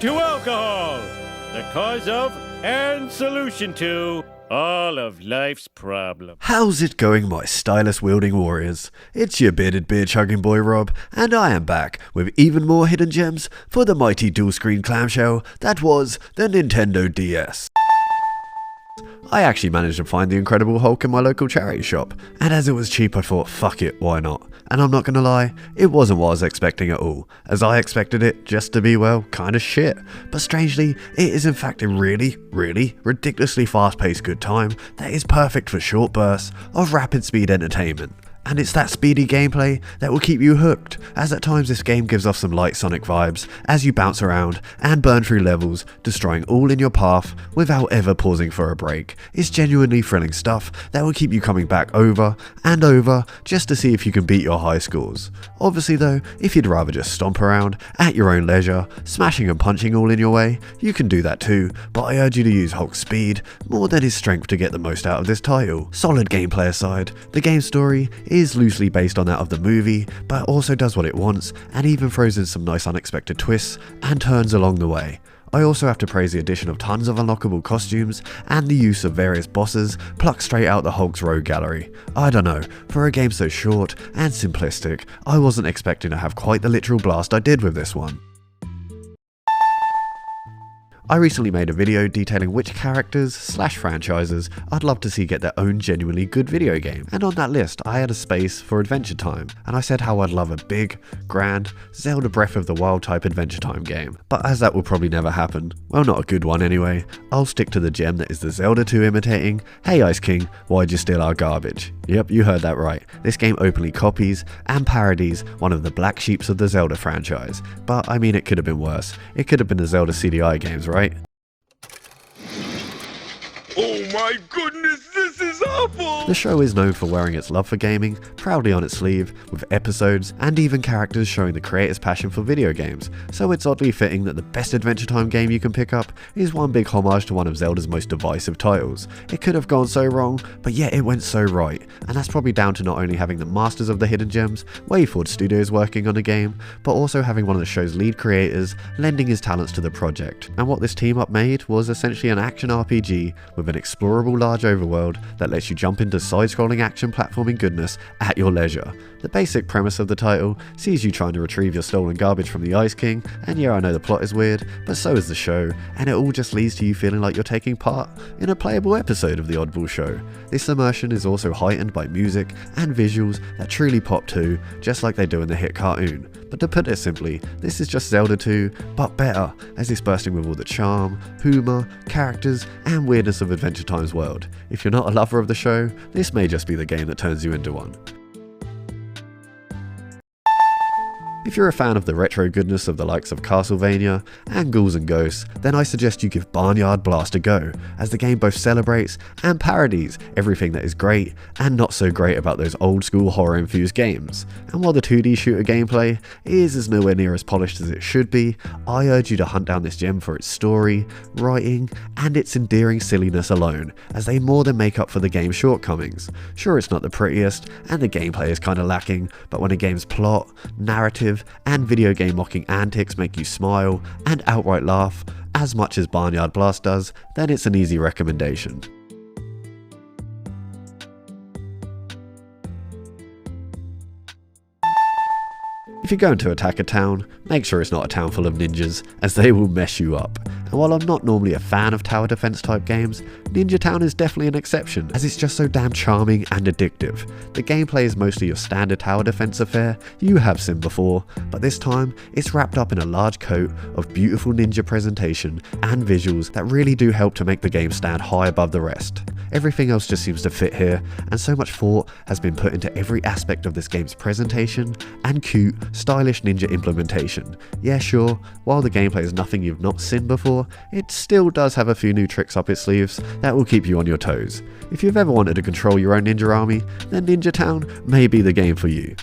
to alcohol, the cause of and solution to all of life's problems. How's it going, my stylus-wielding warriors? It's your bearded beer-chugging boy Rob, and I am back with even more hidden gems for the mighty dual-screen clamshell that was the Nintendo DS. I actually managed to find the Incredible Hulk in my local charity shop, and as it was cheap I thought, fuck it, why not? And I'm not gonna lie, it wasn't what I was expecting at all, as I expected it just to be, well, kinda shit. But strangely, it is in fact a really, ridiculously fast-paced good time that is perfect for short bursts of rapid speed entertainment. And it's that speedy gameplay that will keep you hooked, as at times this game gives off some light Sonic vibes as you bounce around and burn through levels, destroying all in your path without ever pausing for a break. It's genuinely thrilling stuff that will keep you coming back over and over just to see if you can beat your high scores. Obviously though, if you'd rather just stomp around at your own leisure, smashing and punching all in your way, you can do that too, but I urge you to use Hulk's speed more than his strength to get the most out of this title. Solid gameplay aside, the game story is loosely based on that of the movie, but also does what it wants and even throws in some nice unexpected twists and turns along the way. I also have to praise the addition of tons of unlockable costumes and the use of various bosses plucked straight out the Hulk's rogue gallery. I don't know, for a game so short and simplistic, I wasn't expecting to have quite the literal blast I did with this one. I recently made a video detailing which characters/franchises I'd love to see get their own genuinely good video game, and on that list I had a space for Adventure Time, and I said how I'd love a big, grand, Zelda Breath of the Wild type Adventure Time game. But as that will probably never happen, well, not a good one anyway, I'll stick to the gem that is the Zelda 2 imitating, "Hey Ice King, why'd you steal our garbage?" Yep, you heard that right. This game openly copies and parodies one of the black sheeps of the Zelda franchise, but I mean it could have been worse. It could have been the Zelda CDI games, right? Oh my goodness, this is awful! The show is known for wearing its love for gaming proudly on its sleeve, with episodes and even characters showing the creator's passion for video games, so it's oddly fitting that the best Adventure Time game you can pick up is one big homage to one of Zelda's most divisive titles. It could have gone so wrong, but yet it went so right, and that's probably down to not only having the masters of the hidden gems, WayForward Studios, working on the game, but also having one of the show's lead creators lending his talents to the project. And what this team up made was essentially an action RPG with an explorable large overworld that lets you jump into side-scrolling action platforming goodness at your leisure. The basic premise of the title sees you trying to retrieve your stolen garbage from the Ice King, and yeah, I know the plot is weird, but so is the show, and it all just leads to you feeling like you're taking part in a playable episode of the Oddball Show. This immersion is also heightened by music and visuals that truly pop too, just like they do in the hit cartoon. But to put it simply, this is just Zelda 2, but better, as it's bursting with all the charm, humour, characters, and weirdness of Adventure Time's world. If you're not a lover of the show, this may just be the game that turns you into one. If you're a fan of the retro goodness of the likes of Castlevania and Ghouls and Ghosts, then I suggest you give Barnyard Blast a go, as the game both celebrates and parodies everything that is great and not so great about those old school horror infused games. And while the 2D shooter gameplay is nowhere near as polished as it should be, I urge you to hunt down this gem for its story, writing, and its endearing silliness alone, as they more than make up for the game's shortcomings. Sure, it's not the prettiest and the gameplay is kinda lacking, but when a game's plot, narrative, and video game mocking antics make you smile and outright laugh as much as Barnyard Blast does, then it's an easy recommendation. If you're going to attack a town, make sure it's not a town full of ninjas, as they will mess you up. And while I'm not normally a fan of tower defense type games, Ninja Town is definitely an exception, as it's just so damn charming and addictive. The gameplay is mostly your standard tower defense affair you have seen before, but this time it's wrapped up in a large coat of beautiful ninja presentation and visuals that really do help to make the game stand high above the rest. Everything else just seems to fit here, and so much thought has been put into every aspect of this game's presentation and cute, stylish ninja implementation. Yeah, sure, while the gameplay is nothing you've not seen before, it still does have a few new tricks up its sleeves that will keep you on your toes. If you've ever wanted to control your own ninja army, then Ninja Town may be the game for you.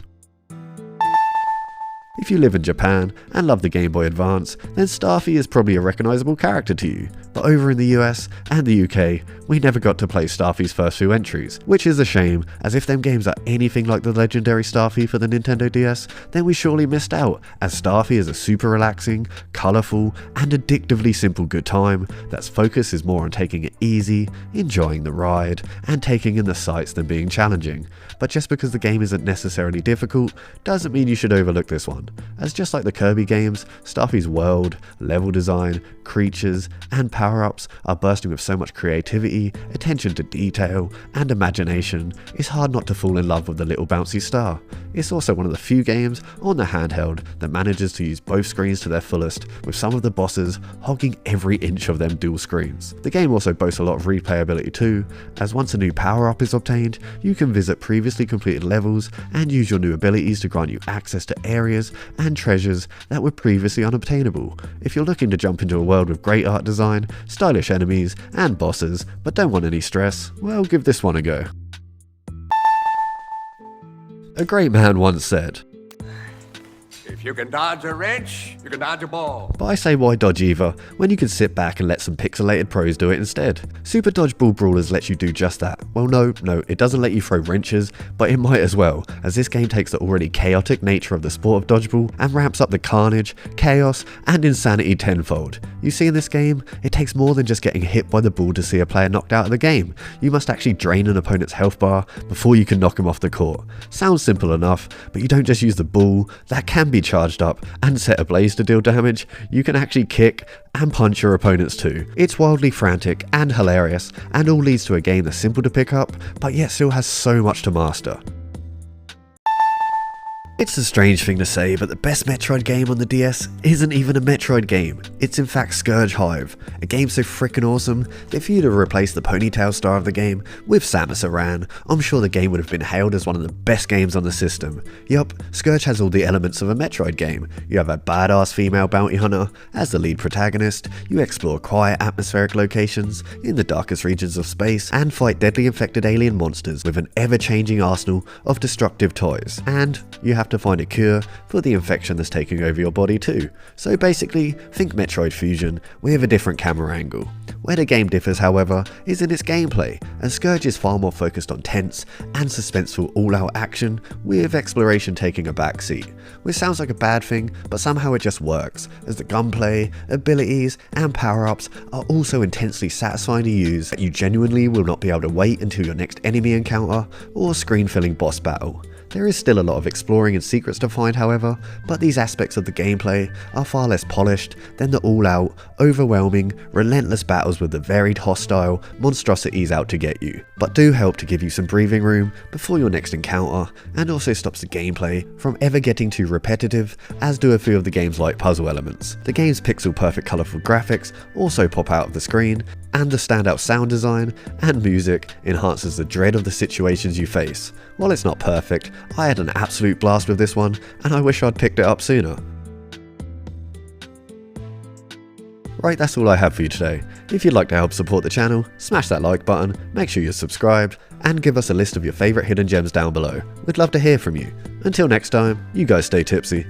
If you live in Japan and love the Game Boy Advance, then Staffy is probably a recognisable character to you. But over in the US and the UK, we never got to play Staffy's first few entries, which is a shame, as if them games are anything like the legendary Staffy for the Nintendo DS, then we surely missed out, as Staffy is a super relaxing, colourful, and addictively simple good time that's focus is more on taking it easy, enjoying the ride, and taking in the sights than being challenging. But just because the game isn't necessarily difficult, doesn't mean you should overlook this one, as just like the Kirby games, Staffy's world, level design, creatures, and power-ups are bursting with so much creativity, attention to detail, and imagination, it's hard not to fall in love with the little bouncy star. It's also one of the few games on the handheld that manages to use both screens to their fullest, with some of the bosses hogging every inch of them dual screens. The game also boasts a lot of replayability too, as once a new power-up is obtained, you can visit previously completed levels and use your new abilities to grant you access to areas and treasures that were previously unobtainable. If you're looking to jump into a world with great art design, stylish enemies, and bosses, but don't want any stress, well, give this one a go. A great man once said, "If you can dodge a wrench, you can dodge a ball." but I say why dodge either, when you can sit back and let some pixelated pros do it instead. Super Dodgeball Brawlers lets you do just that. Well no, it doesn't let you throw wrenches, but it might as well, as this game takes the already chaotic nature of the sport of dodgeball and ramps up the carnage, chaos, and insanity tenfold. You see in this game, it takes more than just getting hit by the ball to see a player knocked out of the game. You must actually drain an opponent's health bar before you can knock him off the court. Sounds simple enough, but you don't just use the ball, that can be charged up and set ablaze to deal damage, you can actually kick and punch your opponents too. It's wildly frantic and hilarious, and all leads to a game that's simple to pick up, but yet still has so much to master. It's a strange thing to say, but the best Metroid game on the DS isn't even a Metroid game. It's in fact Scourge Hive, a game so frickin' awesome that if you'd have replaced the ponytail star of the game with Samus Aran, I'm sure the game would have been hailed as one of the best games on the system. Yup, Scourge has all the elements of a Metroid game. You have a badass female bounty hunter as the lead protagonist, you explore quiet atmospheric locations in the darkest regions of space, and fight deadly infected alien monsters with an ever-changing arsenal of destructive toys. And you have to find a cure for the infection that's taking over your body too. So basically, think Metroid Fusion with a different camera angle. Where the game differs, however, is in its gameplay, and Scourge is far more focused on tense and suspenseful all-out action, with exploration taking a backseat. Which sounds like a bad thing, but somehow it just works, as the gunplay, abilities, and power-ups are also intensely satisfying to use that you genuinely will not be able to wait until your next enemy encounter or screen-filling boss battle. There is still a lot of exploring and secrets to find, however, but these aspects of the gameplay are far less polished than the all-out, overwhelming, relentless battles with the varied hostile monstrosities out to get you, but do help to give you some breathing room before your next encounter, and also stops the gameplay from ever getting too repetitive, as do a few of the game's light puzzle elements. The game's pixel-perfect colourful graphics also pop out of the screen, and the standout sound design and music enhances the dread of the situations you face. While it's not perfect, I had an absolute blast with this one, and I wish I'd picked it up sooner. Right, that's all I have for you today. If you'd like to help support the channel, smash that like button, make sure you're subscribed, and give us a list of your favourite hidden gems down below. We'd love to hear from you. Until next time, you guys stay tipsy.